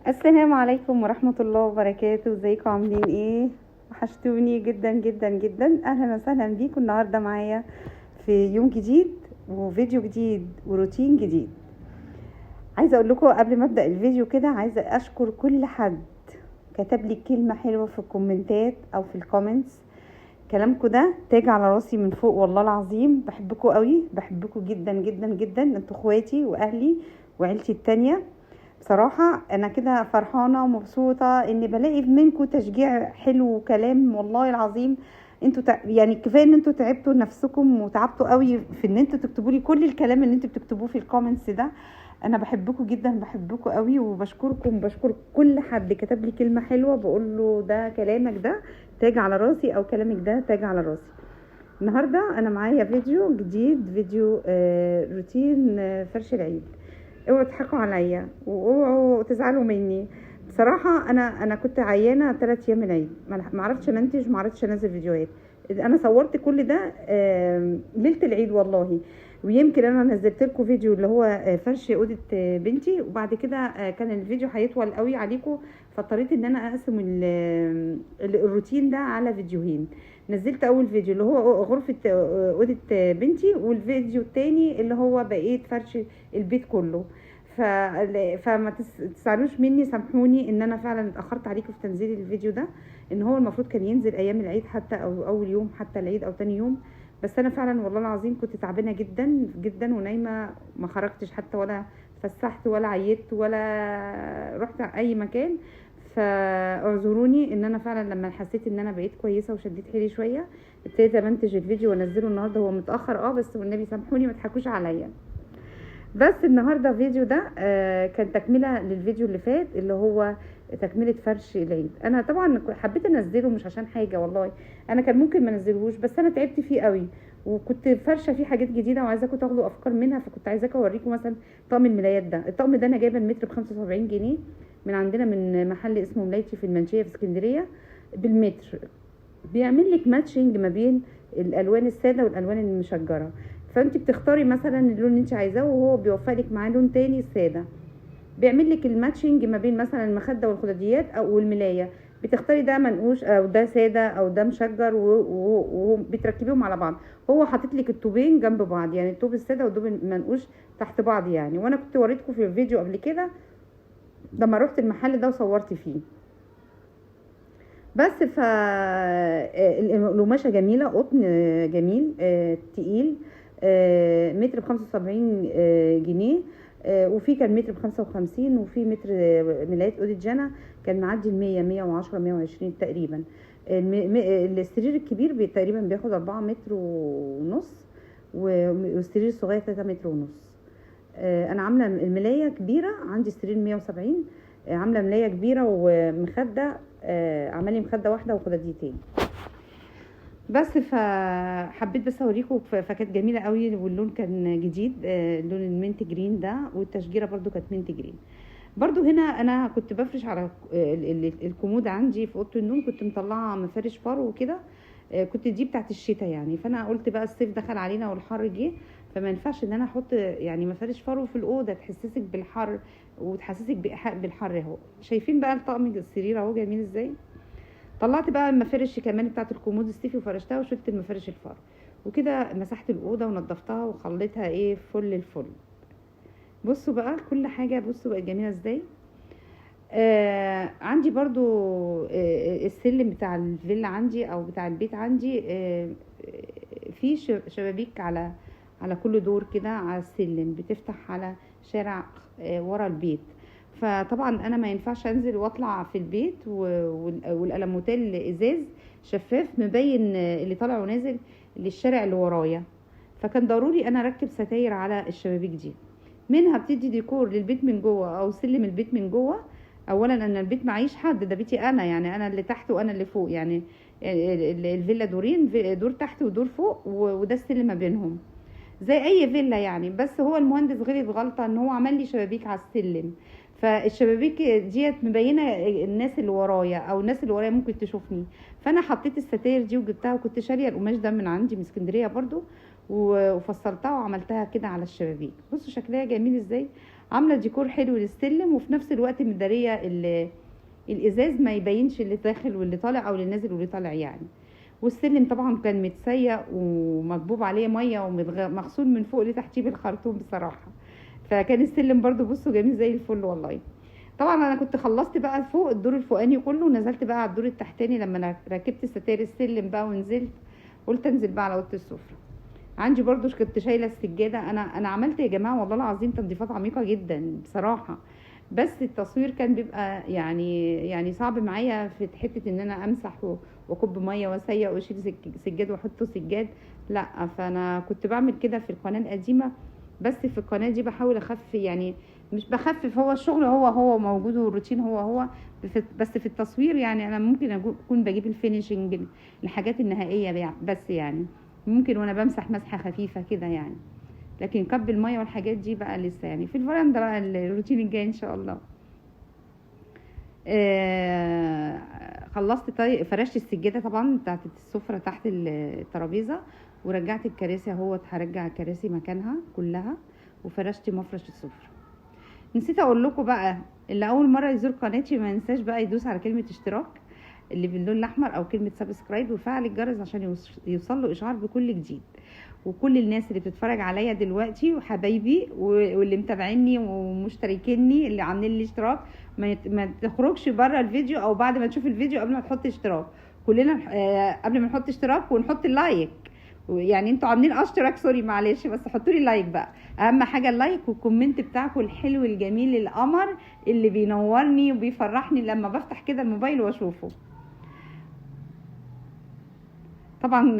السلام عليكم ورحمة الله وبركاته. ازيكم عاملين ايه؟ وحشتوني جدا جدا جدا. اهلا وسهلا بيكم النهاردة معايا في يوم جديد وفيديو جديد وروتين جديد. عايزة اقول لكم قبل ما ابدأ الفيديو كده، عايزة اشكر كل حد كتب لي كلمة حلوة في الكومنتات او في الكومنتس. كلامكم ده تاج على راسي من فوق، والله العظيم بحبكم قوي، بحبكم جدا جدا جدا. انتوا اخواتي واهلي وعيلتي التانية. بصراحة انا كده فرحانة ومبسوطة اني بلاقي منكم تشجيع حلو وكلام، والله العظيم. انتوا يعني كفاية ان انتوا تعبتوا نفسكم وتعبتوا قوي في ان انتوا تكتبوا لي كل الكلام اللي انتوا بتكتبوه في الكومنتس ده. انا بحبكم جدا، بحبكم قوي، وبشكركم، بشكر كل حد كتب لي كلمة حلوة بقول له ده كلامك ده تاج على راسي، او كلامك ده تاج على راسي. النهاردة انا معايا فيديو جديد، فيديو روتين فرش العيد. اوعوا تضحكوا عليا واوعوا تزعلوا مني. بصراحه انا كنت عيانه 3 ايام العيد، ما عرفتش انتج، ما عرفتش انزل فيديوهات. انا صورت كل ده ليله العيد والله. ويمكن انا نزلت لكم فيديو اللي هو فرش اوضه بنتي، وبعد كده كان الفيديو هيطول قوي عليكم، فاضطريت ان انا اقسم الروتين ده على فيديوهين. نزلت اول فيديو اللي هو غرفه اوضه بنتي، والفيديو التاني اللي هو بقيه فرش البيت كله. ف... فما تزعلوش مني، سامحوني ان انا فعلا اتاخرت عليكم في تنزيل الفيديو ده. ان هو المفروض كان ينزل ايام العيد حتى، او اول يوم حتى العيد او تاني يوم. بس انا فعلا والله العظيم كنت تعبانه جدا جدا ونايمه، ما خرجتش حتى ولا فسحت ولا عيدت ولا رحت اي مكان. فاعذروني ان انا فعلا لما حسيت ان انا بقيت كويسه وشديت حيلي شويه ابتديت امنتج الفيديو وانزله النهارده. هو متاخر بس والنبي سامحوني ما تضحكوش عليا. بس النهارده الفيديو ده كان تكمله للفيديو اللي فات اللي هو تكمله فرش العيد. انا طبعا حبيت انزله مش عشان حاجه والله، انا كان ممكن ما انزلهوش، بس انا تعبت فيه قوي وكنت فرشه فيه حاجات جديده وعايزاكم تاخدوا افكار منها. فكنت عايزاكم اوريكم مثلا طقم الملايات ده. الطقم ده انا جايبه المتر ب 75 جنيه من عندنا، من محل اسمه ملايتي في المنشيه في اسكندريه. بالمتر بيعمل لك ماتشنج ما بين الالوان الساده والالوان المشجره. فانت بتختاري مثلا اللون اللي انت عايزاه وهو بيوفق لك معاه لون تاني ساده. بيعمل لك الماتشنج ما بين مثلا المخده والخداديات او الملايه. بتختاري ده منقوش او ده ساده او ده مشجر وبتركبيهم على بعض. هو حاطط لك الطوبين جنب بعض، يعني الطوب الساده والطوب المنقوش تحت بعض يعني. وانا كنت وريتكم في الفيديو قبل كده لما رحت المحل ده وصورت فيه. بس القماشه جميله، قطن جميل تقيل. متر ب75 جنيه. وفي كان متر ب55، وفي متر ملايات اوضه جنى كان معدي ال100 110 120 تقريبا. السرير الكبير تقريبا بياخد 4 متر ونص، والسرير الصغير 3 متر ونص. انا عامله الملايه كبيره، عندي سرير 170. عامله ملايه كبيره ومخده، عملي مخده واحده وخداديتين بس. فحبيت بس اوريكم، فكانت جميله قوي واللون كان جديد، لون المنت جرين ده، والتشجيره برضو كانت منت جرين. برضو هنا انا كنت بفرش على الكومود عندي في اوضه النوم، كنت مطلعه مفارش فرو وكده. كنت دي بتاعت الشتاء يعني. فانا قلت بقى الصيف دخل علينا والحر جه، فما ينفعش ان انا احط يعني مفارش فرو في الاوضه تحسسك بالحر وتحسسك بايحاء بالحر. اهو شايفين بقى الطقم السرير اهو جميل ازاي. طلعت بقى المفارش كمان بتاعت الكومود الصيفي وفرشتها وشلت المفارش الفرو، وكده مسحت الاوضه ونضفتها وخليتها ايه فل الفل. بصوا بقى كل حاجه، بصوا بقت جميله ازاي. عندي برضو السلم بتاع الفيلا عندي او بتاع البيت عندي، في شبابيك على كل دور كده على السلم بتفتح على شارع ورا البيت. فطبعا انا ما ينفعش انزل واطلع في البيت والالموتيل ازاز شفاف مبين اللي طالع ونازل للشارع اللي ورايا. فكان ضروري انا اركب ستاير على الشبابيك دي، منها بتدي ديكور للبيت من جوه او سلم البيت من جوه. اولا انا البيت معيش حد، ده بيتي انا يعني، انا اللي تحت وانا اللي فوق يعني. الفيلا دورين، دور تحت ودور فوق، وده السلم ما بينهم زي اي فيلا يعني. بس هو المهندس غلط غلطه ان هو عمل لي شبابيك على السلم، فالشبابيك ديت مبينه الناس اللي ورايا او الناس اللي ورايا ممكن تشوفني. فانا حطيت الستاير دي وجبتها، وكنت شاريه القماش ده من عندي من اسكندريه برضو، وفصلتها وعملتها كده على الشبابيك. بصوا شكلها جميل ازاي. عامله ديكور حلو للسلم، وفي نفس الوقت مداريه الازاز ما يبينش اللي داخل واللي طالع او اللي نازل واللي طالع يعني. والسلم طبعا كان متسيق ومكبوب عليه ميه ومغسول من فوق لتحتيه بالخرطوم بصراحه. فكان السلم برضو بصوا جميل زي الفل والله. طبعا انا كنت خلصت بقى فوق الدور الفوقاني كله، ونزلت بقى على الدور التحتاني لما انا ركبت ستاير السلم بقى ونزلت. قلت انزل بقى على اوضه السفره. عندي برضو كنت شايله السجاده. انا عملت يا جماعه والله العظيم تنظيفات عميقه جدا بصراحه. بس التصوير كان بيبقى يعني صعب معايا في حته ان انا امسح واكب ميه واسيق واشيل سجاد واحطه سجاد. لا، فانا كنت بعمل كده في القناه القديمه. بس في القناه دي بحاول اخفف يعني، مش بخفف، هو الشغل هو موجود والروتين هو. بس في التصوير يعني انا ممكن اكون بجيب الفينيشنج، الحاجات النهائيه بس يعني ممكن وانا بمسح مسحه خفيفه كده يعني. لكن كب الميه والحاجات دي بقى لسه يعني في الفرندا بقى الروتين الجاي ان شاء الله. خلصت فرشت السجاده طبعا بتاعت السفره تحت الترابيزه، ورجعت الكراسي اهوت. هرجع الكراسي مكانها كلها، وفرشت مفرش السفره. نسيت اقول لكم بقى، اللي اول مره يزور قناتي ما ينساش بقى يدوس على كلمه اشتراك اللي باللون الاحمر او كلمه سبسكرايب، وفعل الجرس عشان يوصل له اشعار بكل جديد. وكل الناس اللي بتتفرج عليا دلوقتي وحبايبي واللي متابعيني ومشتركيني اللي عاملين لي اشتراك، ما تخرجش بره الفيديو او بعد ما تشوف الفيديو قبل ما تحط اشتراك. كلنا قبل ما نحط اشتراك ونحط اللايك. يعني انتوا عاملين اشتراك سوري معلش، بس حطوا لي لايك بقى. اهم حاجه اللايك والكومنت بتاعكم الحلو الجميل القمر اللي بينورني وبيفرحني لما بفتح كده الموبايل واشوفه. طبعا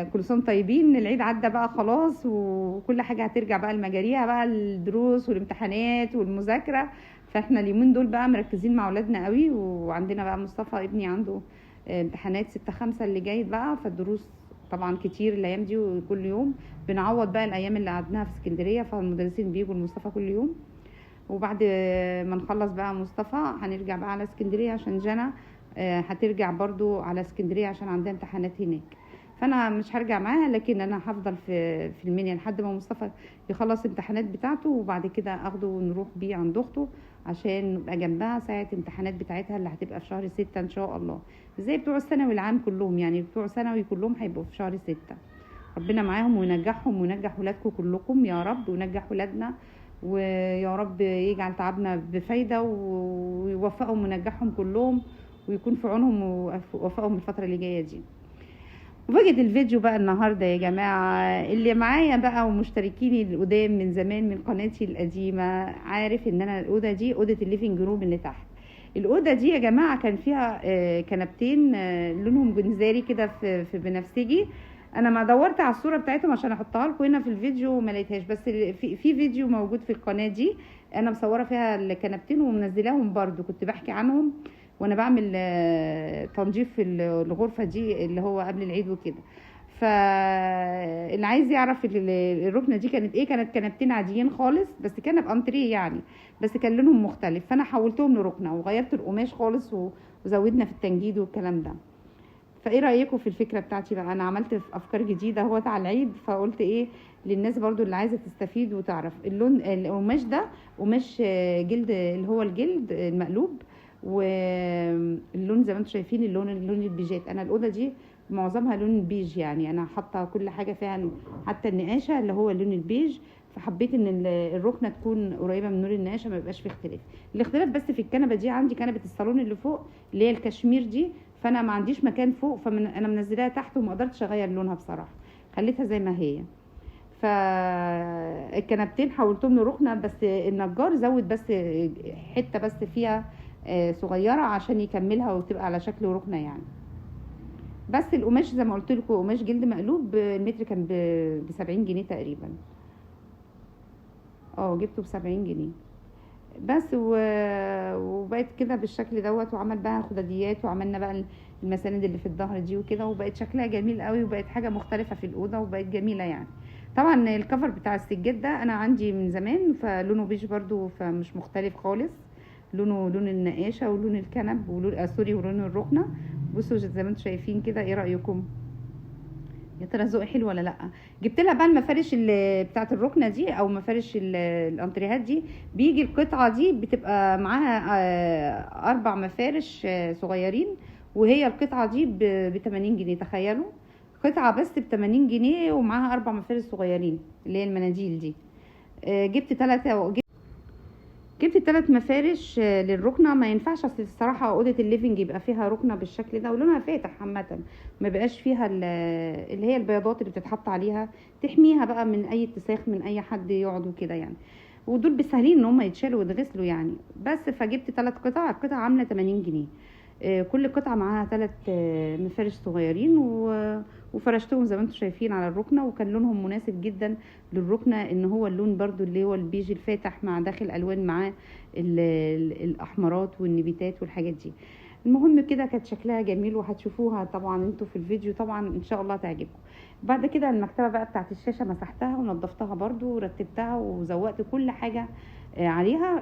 كل سنه طيبين. العيد عدى بقى خلاص، وكل حاجه هترجع بقى لمجاريها بقى، الدروس والامتحانات والمذاكره. فاحنا اليومين دول بقى مركزين مع اولادنا قوي. وعندنا بقى مصطفى ابني عنده امتحانات 6/5 اللي جاي بقى، فالدروس طبعا كتير الايام دي، وكل يوم بنعوض بقى الايام اللي قعدناها في اسكندريه، فالمدرسين بيجوا لمصطفى كل يوم. وبعد ما نخلص بقى مصطفى هنرجع بقى على اسكندريه عشان جنى هترجع برضو على اسكندريه عشان عندها امتحانات هناك. فانا مش هرجع معاها، لكن انا هفضل في المنيا لحد ما مصطفى يخلص امتحانات بتاعته، وبعد كده اخده ونروح بيه عند اخته عشان نبقى جنبها ساعه امتحانات بتاعتها اللي هتبقى في شهر 6 ان شاء الله، زي بتوع الثانوي العام كلهم. يعني بتوع ثانوي كلهم هيبقوا في شهر 6. ربنا معاهم وينجحهم وينجح ولادكم كلكم يا رب، وينجح ولادنا، ويا رب يجعل تعبنا بفايده ويوفقهم وينجحهم كلهم، ويكون في عونهم ووفقهم الفتره اللي جايه دي. وبجد الفيديو بقى النهارده يا جماعه، اللي معايا بقى ومشتركيني القدام من زمان من قناتي القديمه عارف ان انا الاوضه دي اوضه الليفنج روم اللي تحت. الاوضه دي يا جماعه كان فيها كنبتين لونهم جنزاري كده في بنفسجي. انا ما دورت على الصوره بتاعتهم عشان احطها لكم هنا في الفيديو وما لقيتهاش، بس في فيديو موجود في القناه دي انا مصوره فيها الكنبتين ومنزلاهم برضو، كنت بحكي عنهم وانا بعمل تنظيف الغرفه دي اللي هو قبل العيد وكده. فاللي عايز يعرف الركنه دي كانت ايه، كانت كنبتين عاديين خالص بس كان بانتريه يعني، بس كان لونهم مختلف، فانا حولتهم لركنه وغيرت القماش خالص وزودنا في التنجيد والكلام ده. فايه رايكم في الفكره بتاعتي بقى؟ انا عملت افكار جديده اهوت على العيد، فقلت ايه للناس برضو اللي عايزه تستفيد وتعرف. اللون القماش ده قماش جلد اللي هو الجلد المقلوب، واللون زي ما انتم شايفين اللون البيجات. انا الاوضه دي معظمها لون بيج، يعني انا حاطه كل حاجه فيها حتى النقاشه اللي هو اللون البيج. فحبيت ان الركنه تكون قريبه من نور النقاشه، ما يبقاش فيه اختلاف. الاختلاف بس في الكنبه دي، عندي كنبه الصالون اللي فوق اللي هي الكشمير دي، فانا ما عنديش مكان فوق، فانا منزلاها تحت وما قدرتش اغير لونها بصراحه، خليتها زي ما هي. فالكنبتين حولتهم لركنه، بس النجار زود بس حته بس فيها صغيره عشان يكملها وتبقى على شكل ركنه يعني. بس القماش زي ما قلت لكم قماش جلد مقلوب، المتر كان ب70 جنيه تقريبا. جبته ب70 جنيه بس. وبقت كده بالشكل دوت، وعمل بقى خداديات، وعملنا بقى المساند اللي في الظهر دي وكده، وبقت شكلها جميل قوي، وبقت حاجه مختلفه في الاوضه وبقت جميله يعني. طبعا الكفر بتاع السجاد ده انا عندي من زمان، فلونه بيج برضو، فمش مختلف خالص، لونه لون النقاشه ولون الكنب ولون سوري ولون الركنه. بصوا زي ما انتم شايفين كده، ايه رايكم؟ يا ترى ذوقي حلو ولا لا. جبت لها بقى المفارش اللي بتاعت الركنه دي او مفارش الانتريهات دي. بيجي القطعه دي بتبقى معاها 4 مفارش صغيرين، وهي القطعه دي ب 80 جنيه. تخيلوا قطعه بس ب 80 جنيه ومعاها 4 مفارش صغيرين اللي هي المناديل دي. جبت 3 مفارش للركنه. ما ينفعش اصل الصراحه اوضه الليفنج يبقى فيها ركنه بالشكل ده ولونها فاتح عامه، ما بقاش فيها اللي هي البياضات اللي بتتحط عليها تحميها بقى من اي اتساخ من اي حد يقعد وكده يعني. ودول بسهلين ان هم يتشالوا ويتغسلوا يعني. بس فجبت 3 قطع، القطعه عامله 80 جنيه. كل قطعه معاها 3 مفارش صغيرين وفرشتهم زي ما انتم شايفين على الركنه، وكان لونهم مناسب جدا للركنه، ان هو اللون برضو اللي هو البيج الفاتح مع داخل الوان معاه الاحمرات والنبيتات والحاجات دي. المهم كده كانت شكلها جميل، وهتشوفوها طبعا انتوا في الفيديو طبعا ان شاء الله تعجبكم. بعد كده المكتبه بقى بتاعت الشاشه مسحتها ونضفتها برضو ورتبتها وزوقت كل حاجه عليها.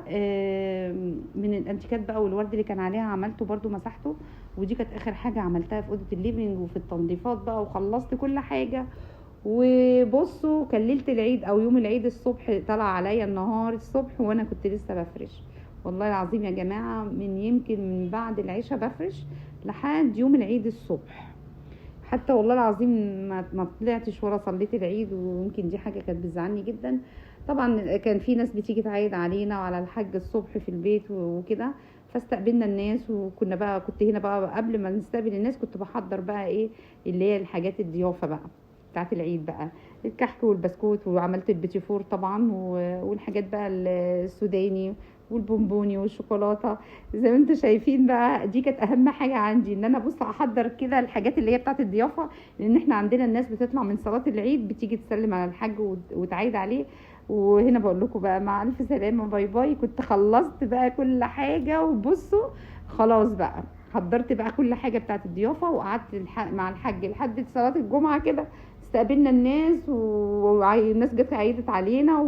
من الانتيكات بقى والورد اللي كان عليها عملته برضو مسحته. ودي كانت اخر حاجه عملتها في اوضه الليفينج وفي التنظيفات بقى، وخلصت كل حاجه. وبصوا كان ليله العيد او يوم العيد الصبح طلع عليا النهار الصبح وانا كنت لسه بفرش. والله العظيم يا جماعه يمكن من بعد العشاء بفرش لحد يوم العيد الصبح. حتى والله العظيم ما طلعتش ولا صليت العيد، ويمكن دي حاجه كانت بتزعلني جدا. طبعا كان في ناس بتيجي تعايد علينا وعلى الحاج الصبح في البيت وكده، فاستقبلنا الناس. وكنا بقى كنت هنا بقى قبل ما نستقبل الناس كنت بحضر بقى ايه اللي هي الحاجات الضيافه بقى بتاعت العيد بقى، الكحك والبسكوت، وعملت البيتي فور طبعا والحاجات بقى السوداني والبونبوني والشوكولاته زي ما انتم شايفين بقى. دي كانت اهم حاجه عندي، ان انا بص احضر كده الحاجات اللي هي بتاعت الضيافه، لان احنا عندنا الناس بتطلع من صلاه العيد بتيجي تسلم على الحاج وتعيد عليه. وهنا بقول لكم بقى مع الف سلامه، باي باي. كنت خلصت بقى كل حاجه، وبصوا خلاص بقى حضرت بقى كل حاجه بتاعت الضيافه، وقعدت مع الحاج لحد صلاه الجمعه كده. استقبلنا الناس والناس جت عيدت علينا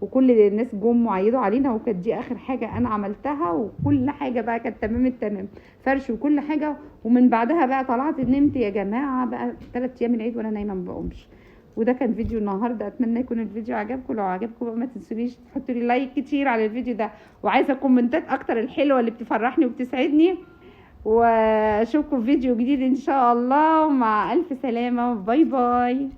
وكل الناس جم وعيدوا علينا. وكانت دي اخر حاجه انا عملتها، وكل حاجه بقى كانت تمام التمام، فرش وكل حاجه. ومن بعدها بقى طلعت نمت يا جماعه بقى 3 ايام العيد وانا نايمه ما بقومش. وده كان فيديو النهارده. اتمنى يكون الفيديو عجبكم. لو عجبكم بقى ما تنسونيش تحطوا لي لايك كتير على الفيديو ده، وعايزه كومنتات اكتر الحلوه اللي بتفرحني وبتسعدني. واشوفكم في فيديو جديد ان شاء الله. مع الف سلامه، باي باي.